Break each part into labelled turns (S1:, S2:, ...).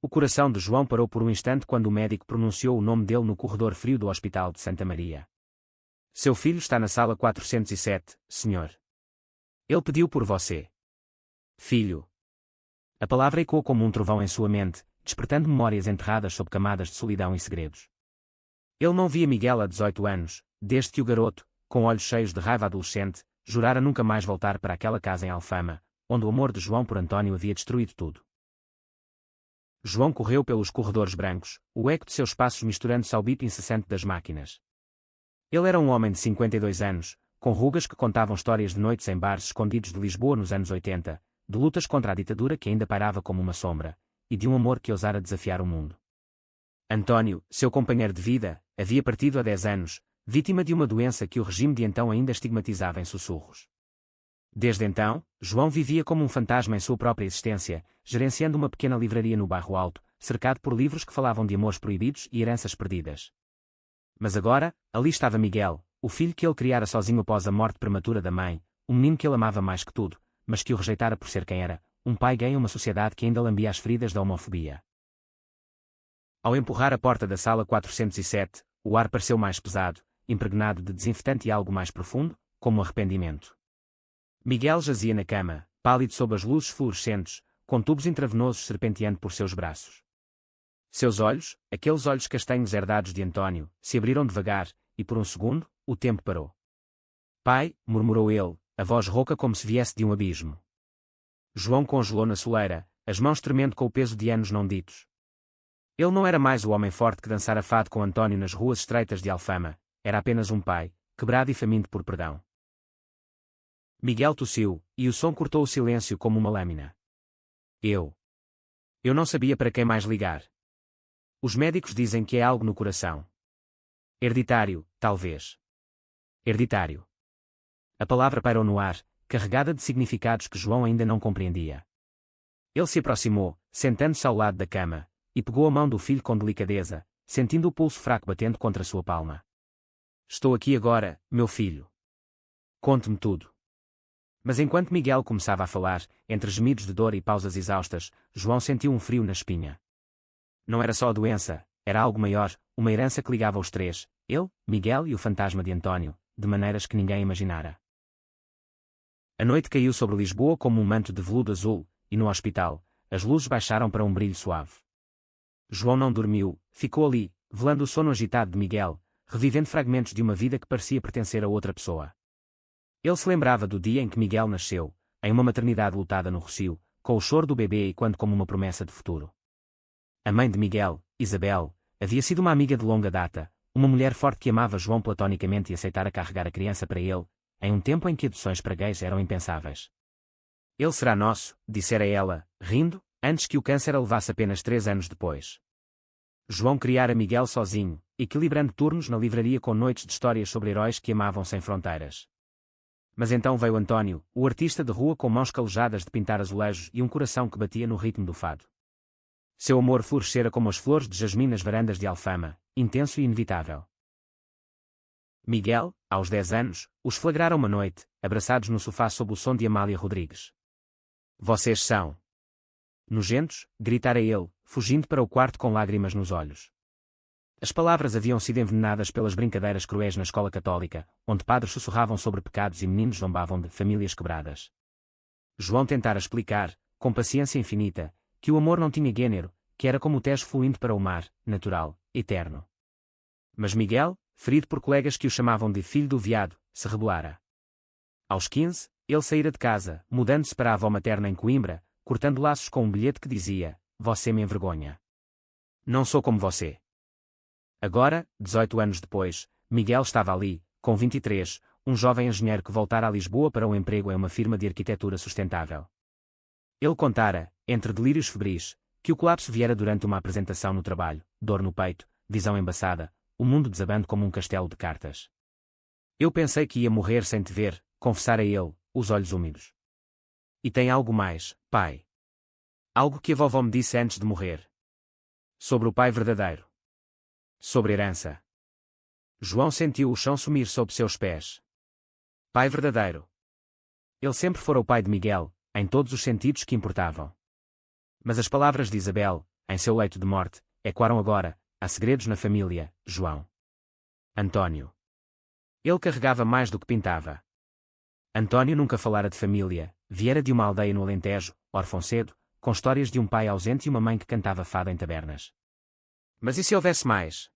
S1: O coração de João parou por um instante quando o médico pronunciou o nome dele no corredor frio do Hospital de Santa Maria. Seu filho está na sala 407, senhor. Ele pediu por você. Filho. A palavra ecoou como um trovão em sua mente, despertando memórias enterradas sob camadas de solidão e segredos. Ele não via Miguel há 18 anos, desde que o garoto, com olhos cheios de raiva adolescente, jurara nunca mais voltar para aquela casa em Alfama, onde o amor de João por António havia destruído tudo. João correu pelos corredores brancos, o eco de seus passos misturando-se ao bip incessante das máquinas. Ele era um homem de 52 anos, com rugas que contavam histórias de noites em bares escondidos de Lisboa nos anos 80, de lutas contra a ditadura que ainda pairava como uma sombra, e de um amor que ousara desafiar o mundo. António, seu companheiro de vida, havia partido há 10 anos, vítima de uma doença que o regime de então ainda estigmatizava em sussurros. Desde então, João vivia como um fantasma em sua própria existência, gerenciando uma pequena livraria no Bairro Alto, cercado por livros que falavam de amores proibidos e heranças perdidas. Mas agora, ali estava Miguel, o filho que ele criara sozinho após a morte prematura da mãe, um menino que ele amava mais que tudo, mas que o rejeitara por ser quem era, um pai gay em uma sociedade que ainda lambia as feridas da homofobia. Ao empurrar a porta da sala 407, o ar pareceu mais pesado, impregnado de desinfetante e algo mais profundo, como arrependimento. Miguel jazia na cama, pálido sob as luzes fluorescentes, com tubos intravenosos serpenteando por seus braços. Seus olhos, aqueles olhos castanhos herdados de António, se abriram devagar, e por um segundo, o tempo parou. Pai, murmurou ele, a voz rouca como se viesse de um abismo. João congelou na soleira, as mãos tremendo com o peso de anos não ditos. Ele não era mais o homem forte que dançara fado com António nas ruas estreitas de Alfama, era apenas um pai, quebrado e faminto por perdão. Miguel tossiu, e o som cortou o silêncio como uma lâmina. Eu não sabia para quem mais ligar. Os médicos dizem que é algo no coração. Hereditário, talvez. Hereditário. A palavra pairou no ar, carregada de significados que João ainda não compreendia. Ele se aproximou, sentando-se ao lado da cama, e pegou a mão do filho com delicadeza, sentindo o pulso fraco batendo contra sua palma. Estou aqui agora, meu filho. Conte-me tudo. Mas enquanto Miguel começava a falar, entre gemidos de dor e pausas exaustas, João sentiu um frio na espinha. Não era só a doença, era algo maior, uma herança que ligava os três, ele, Miguel e o fantasma de António, de maneiras que ninguém imaginara. A noite caiu sobre Lisboa como um manto de veludo azul, e no hospital, as luzes baixaram para um brilho suave. João não dormiu, ficou ali, velando o sono agitado de Miguel, revivendo fragmentos de uma vida que parecia pertencer a outra pessoa. Ele se lembrava do dia em que Miguel nasceu, em uma maternidade lotada no Rossio, com o choro do bebê e quando como uma promessa de futuro. A mãe de Miguel, Isabel, havia sido uma amiga de longa data, uma mulher forte que amava João platonicamente e aceitara carregar a criança para ele, em um tempo em que adoções para gays eram impensáveis. Ele será nosso, dissera ela, rindo, antes que o câncer a levasse apenas 3 anos depois. João criara Miguel sozinho, equilibrando turnos na livraria com noites de histórias sobre heróis que amavam sem fronteiras. Mas então veio António, o artista de rua com mãos calejadas de pintar azulejos e um coração que batia no ritmo do fado. Seu amor florescera como as flores de jasmim nas varandas de Alfama, intenso e inevitável. Miguel, aos 10 anos, os flagrara uma noite, abraçados no sofá sob o som de Amália Rodrigues. Vocês são nojentos, gritara ele, fugindo para o quarto com lágrimas nos olhos. As palavras haviam sido envenenadas pelas brincadeiras cruéis na escola católica, onde padres sussurravam sobre pecados e meninos zombavam de famílias quebradas. João tentara explicar, com paciência infinita, que o amor não tinha gênero, que era como o Tejo fluindo para o mar, natural, eterno. Mas Miguel, ferido por colegas que o chamavam de filho do viado, se rebelara. Aos 15, ele saíra de casa, mudando-se para a avó materna em Coimbra, cortando laços com um bilhete que dizia: "Você me envergonha. Não sou como você." Agora, 18 anos depois, Miguel estava ali, com 23, um jovem engenheiro que voltara a Lisboa para um emprego em uma firma de arquitetura sustentável. Ele contara, entre delírios febris, que o colapso viera durante uma apresentação no trabalho, dor no peito, visão embaçada, o mundo desabando como um castelo de cartas. "Eu pensei que ia morrer sem te ver", confessara ele, os olhos úmidos. "E tem algo mais, pai. Algo que a vovó me disse antes de morrer. Sobre o pai verdadeiro. Sobre herança." João sentiu o chão sumir sob seus pés. Pai verdadeiro. Ele sempre fora o pai de Miguel, em todos os sentidos que importavam. Mas as palavras de Isabel, em seu leito de morte, ecoaram agora: há segredos na família, João. Antônio. Ele carregava mais do que pintava. Antônio nunca falara de família, viera de uma aldeia no Alentejo, órfão cedo, com histórias de um pai ausente e uma mãe que cantava fado em tabernas. Mas e se houvesse mais?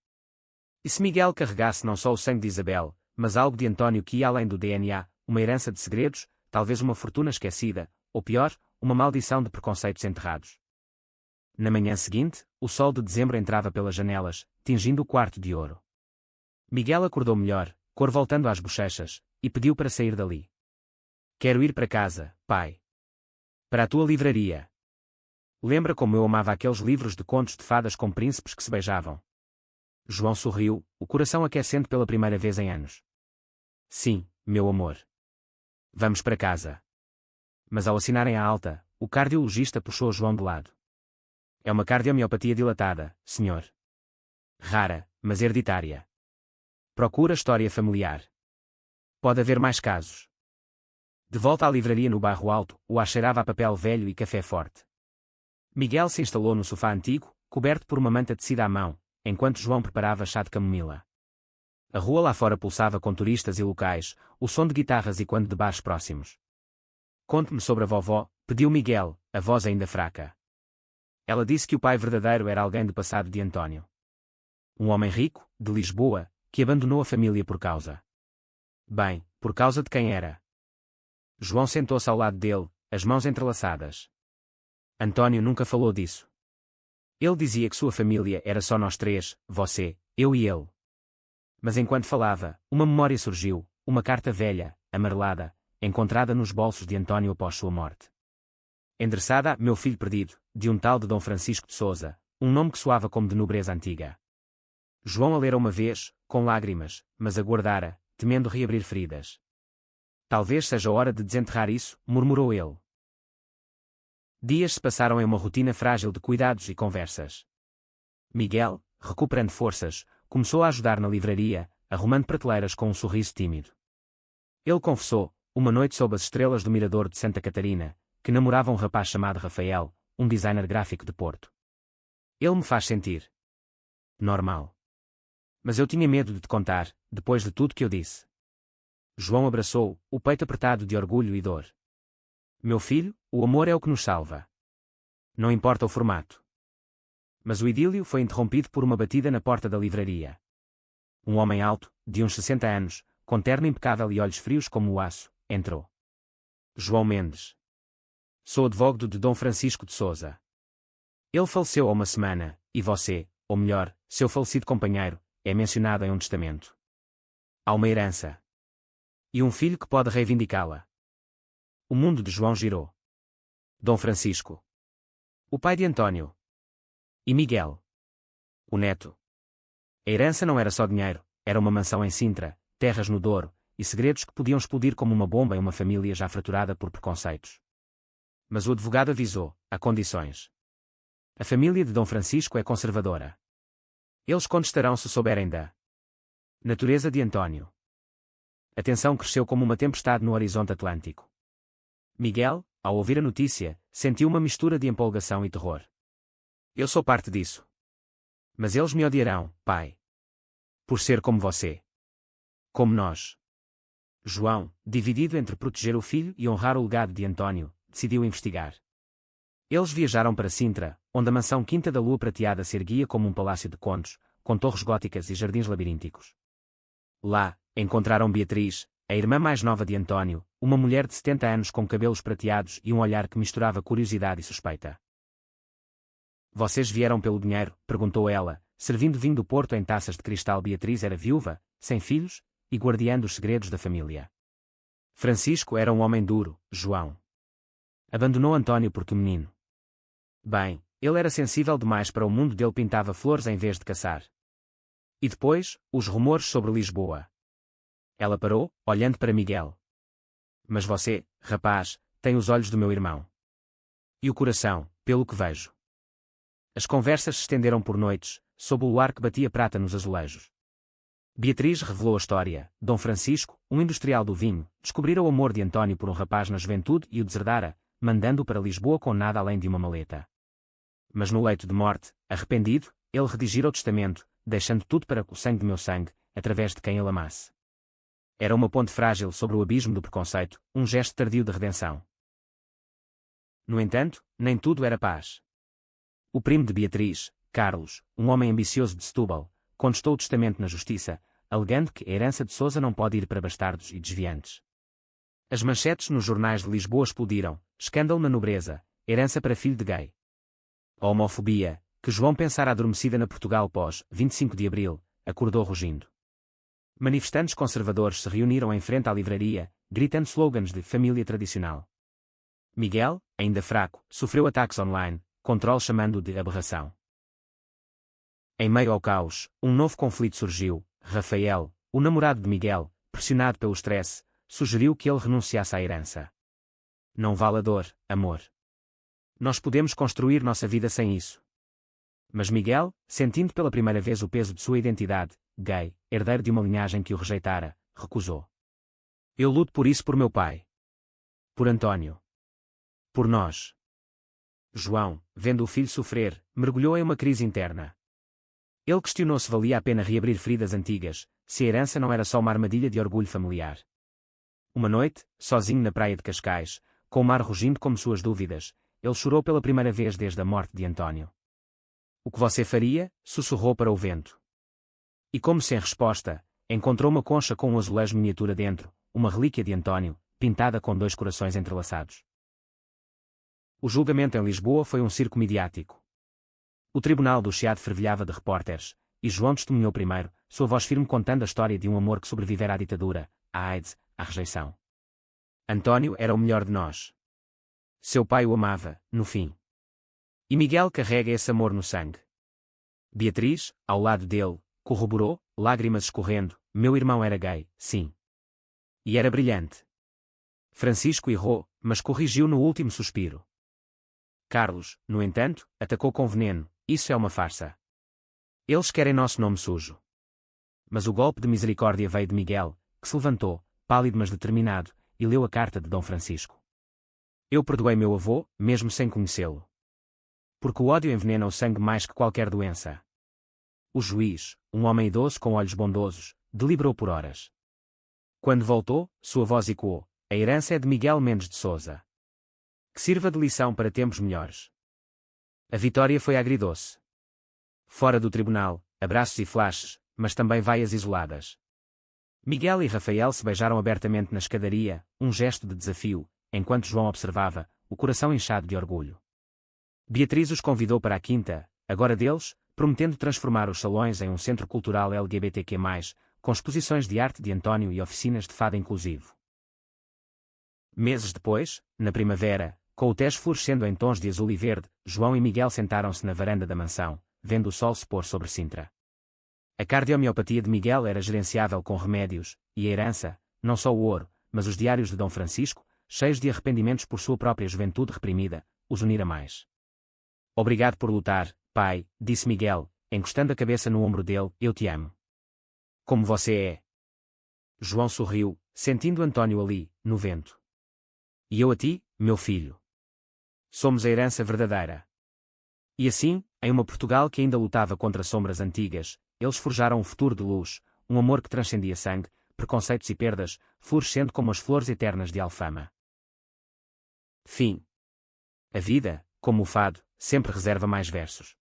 S1: E se Miguel carregasse não só o sangue de Isabel, mas algo de Antônio que ia além do DNA, uma herança de segredos, talvez uma fortuna esquecida, ou pior, uma maldição de preconceitos enterrados? Na manhã seguinte, o sol de dezembro entrava pelas janelas, tingindo o quarto de ouro. Miguel acordou melhor, cor voltando às bochechas, e pediu para sair dali. Quero ir para casa, pai. Para a tua livraria. Lembra como eu amava aqueles livros de contos de fadas com príncipes que se beijavam? João sorriu, o coração aquecendo pela primeira vez em anos. Sim, meu amor. Vamos para casa. Mas ao assinarem a alta, o cardiologista puxou João de lado. É uma cardiomiopatia dilatada, senhor. Rara, mas hereditária. Procura história familiar. Pode haver mais casos. De volta à livraria no bairro Alto, o ar cheirava a papel velho e café forte. Miguel se instalou no sofá antigo, coberto por uma manta tecida à mão, enquanto João preparava chá de camomila. A rua lá fora pulsava com turistas e locais, o som de guitarras e quando de bares próximos. Conte-me sobre a vovó, pediu Miguel, a voz ainda fraca. Ela disse que o pai verdadeiro era alguém do passado de Antônio. Um homem rico, de Lisboa, que abandonou a família por causa. Bem, por causa de quem era? João sentou-se ao lado dele, as mãos entrelaçadas. Antônio nunca falou disso. Ele dizia que sua família era só nós três, você, eu e ele. Mas enquanto falava, uma memória surgiu, uma carta velha, amarelada, encontrada nos bolsos de Antônio após sua morte. Endereçada a meu filho perdido, de um tal de Dom Francisco de Sousa, um nome que soava como de nobreza antiga. João a lera uma vez, com lágrimas, mas aguardara, temendo reabrir feridas. Talvez seja a hora de desenterrar isso, murmurou ele. Dias se passaram em uma rotina frágil de cuidados e conversas. Miguel, recuperando forças, começou a ajudar na livraria, arrumando prateleiras com um sorriso tímido. Ele confessou, uma noite sob as estrelas do Mirador de Santa Catarina, que namorava um rapaz chamado Rafael, um designer gráfico de Porto. Ele me faz sentir normal. Mas eu tinha medo de te contar, depois de tudo que eu disse. João abraçou, o peito apertado de orgulho e dor. Meu filho, o amor é o que nos salva. Não importa o formato. Mas o idílio foi interrompido por uma batida na porta da livraria. Um homem alto, de uns 60 anos, com terno impecável e olhos frios como o aço, entrou. João Mendes. Sou advogado de Dom Francisco de Sousa. Ele faleceu há uma semana, e você, ou melhor, seu falecido companheiro, é mencionado em um testamento. Há uma herança. E um filho que pode reivindicá-la. O mundo de João girou. Dom Francisco. O pai de Antônio. E Miguel. O neto. A herança não era só dinheiro, era uma mansão em Sintra, terras no Douro, e segredos que podiam explodir como uma bomba em uma família já fraturada por preconceitos. Mas o advogado avisou, há condições. A família de Dom Francisco é conservadora. Eles contestarão se souberem da natureza de Antônio. A tensão cresceu como uma tempestade no horizonte atlântico. Miguel, ao ouvir a notícia, sentiu uma mistura de empolgação e terror. Eu sou parte disso. Mas eles me odiarão, pai. Por ser como você. Como nós. João, dividido entre proteger o filho e honrar o legado de Antônio, decidiu investigar. Eles viajaram para Sintra, onde a mansão Quinta da Lua Prateada se erguia como um palácio de contos, com torres góticas e jardins labirínticos. Lá, encontraram Beatriz, a irmã mais nova de Antônio, uma mulher de 70 anos com cabelos prateados e um olhar que misturava curiosidade e suspeita. Vocês vieram pelo dinheiro? Perguntou ela, servindo vinho do Porto em taças de cristal. Beatriz era viúva, sem filhos, e guardiã dos segredos da família. Francisco era um homem duro, João. Abandonou Antônio porque o menino. Bem, ele era sensível demais para o mundo dele, pintava flores em vez de caçar. E depois, os rumores sobre Lisboa. Ela parou, olhando para Miguel. Mas você, rapaz, tem os olhos do meu irmão. E o coração, pelo que vejo. As conversas se estenderam por noites, sob o luar que batia prata nos azulejos. Beatriz revelou a história. Dom Francisco, um industrial do vinho, descobrira o amor de Antônio por um rapaz na juventude e o deserdara, mandando-o para Lisboa com nada além de uma maleta. mas no leito de morte, arrependido, ele redigira o testamento, deixando tudo para o sangue de meu sangue, através de quem ele amasse. Era uma ponte frágil sobre o abismo do preconceito, um gesto tardio de redenção. No entanto, nem tudo era paz. O primo de Beatriz, Carlos, um homem ambicioso de Setúbal, contestou o testamento na justiça, alegando que a herança de Sousa não pode ir para bastardos e desviantes. As manchetes nos jornais de Lisboa explodiram: escândalo na nobreza, herança para filho de gay. A homofobia, que João pensara adormecida na Portugal pós 25 de Abril, acordou rugindo. Manifestantes conservadores se reuniram em frente à livraria, gritando slogans de família tradicional. Miguel, ainda fraco, sofreu ataques online, com trolls chamando-o de aberração. Em meio ao caos, um novo conflito surgiu. Rafael, o namorado de Miguel, pressionado pelo estresse, sugeriu que ele renunciasse à herança. Não vale a dor, amor. Nós podemos construir nossa vida sem isso. Mas Miguel, sentindo pela primeira vez o peso de sua identidade, gay, herdeiro de uma linhagem que o rejeitara, recusou. Eu luto por isso por meu pai. Por António. Por nós. João, vendo o filho sofrer, mergulhou em uma crise interna. Ele questionou se valia a pena reabrir feridas antigas, se a herança não era só uma armadilha de orgulho familiar. Uma noite, sozinho na praia de Cascais, com o mar rugindo como suas dúvidas, ele chorou pela primeira vez desde a morte de António. O que você faria? Sussurrou para o vento. E como sem resposta, encontrou uma concha com um azulejo miniatura dentro, uma relíquia de António, pintada com 2 corações entrelaçados. O julgamento em Lisboa foi um circo midiático. O tribunal do Chiado fervilhava de repórteres, e João testemunhou primeiro, sua voz firme contando a história de um amor que sobrevivera à ditadura, à AIDS, à rejeição. António era o melhor de nós. Seu pai o amava, no fim. E Miguel carrega esse amor no sangue. Beatriz, ao lado dele, corroborou, lágrimas escorrendo: meu irmão era gay, sim. E era brilhante. Francisco errou, mas corrigiu no último suspiro. Carlos, no entanto, atacou com veneno: isso é uma farsa. Eles querem nosso nome sujo. Mas o golpe de misericórdia veio de Miguel, que se levantou, pálido mas determinado, e leu a carta de Dom Francisco. Eu perdoei meu avô, mesmo sem conhecê-lo. Porque o ódio envenena o sangue mais que qualquer doença. O juiz, um homem idoso com olhos bondosos, deliberou por horas. Quando voltou, sua voz ecoou: a herança é de Miguel Mendes de Sousa. Que sirva de lição para tempos melhores. A vitória foi agridoce. Fora do tribunal, abraços e flashes, mas também vaias isoladas. Miguel e Rafael se beijaram abertamente na escadaria, um gesto de desafio, enquanto João observava, o coração inchado de orgulho. Beatriz os convidou para a quinta, agora deles, prometendo transformar os salões em um centro cultural LGBTQ+, com exposições de arte de António e oficinas de fado inclusivo. Meses depois, na primavera, com o tejo florescendo em tons de azul e verde, João e Miguel sentaram-se na varanda da mansão, vendo o sol se pôr sobre Sintra. A cardiomiopatia de Miguel era gerenciável com remédios, e a herança, não só o ouro, mas os diários de Dom Francisco, cheios de arrependimentos por sua própria juventude reprimida, os unira mais. Obrigado por lutar, pai, disse Miguel, encostando a cabeça no ombro dele: eu te amo. Como você é. João sorriu, sentindo António ali, no vento. E eu a ti, meu filho. Somos a herança verdadeira. E assim, em uma Portugal que ainda lutava contra sombras antigas, eles forjaram um futuro de luz, um amor que transcendia sangue, preconceitos e perdas, florescendo como as flores eternas de Alfama. Fim. A vida, como o fado, sempre reserva mais versos.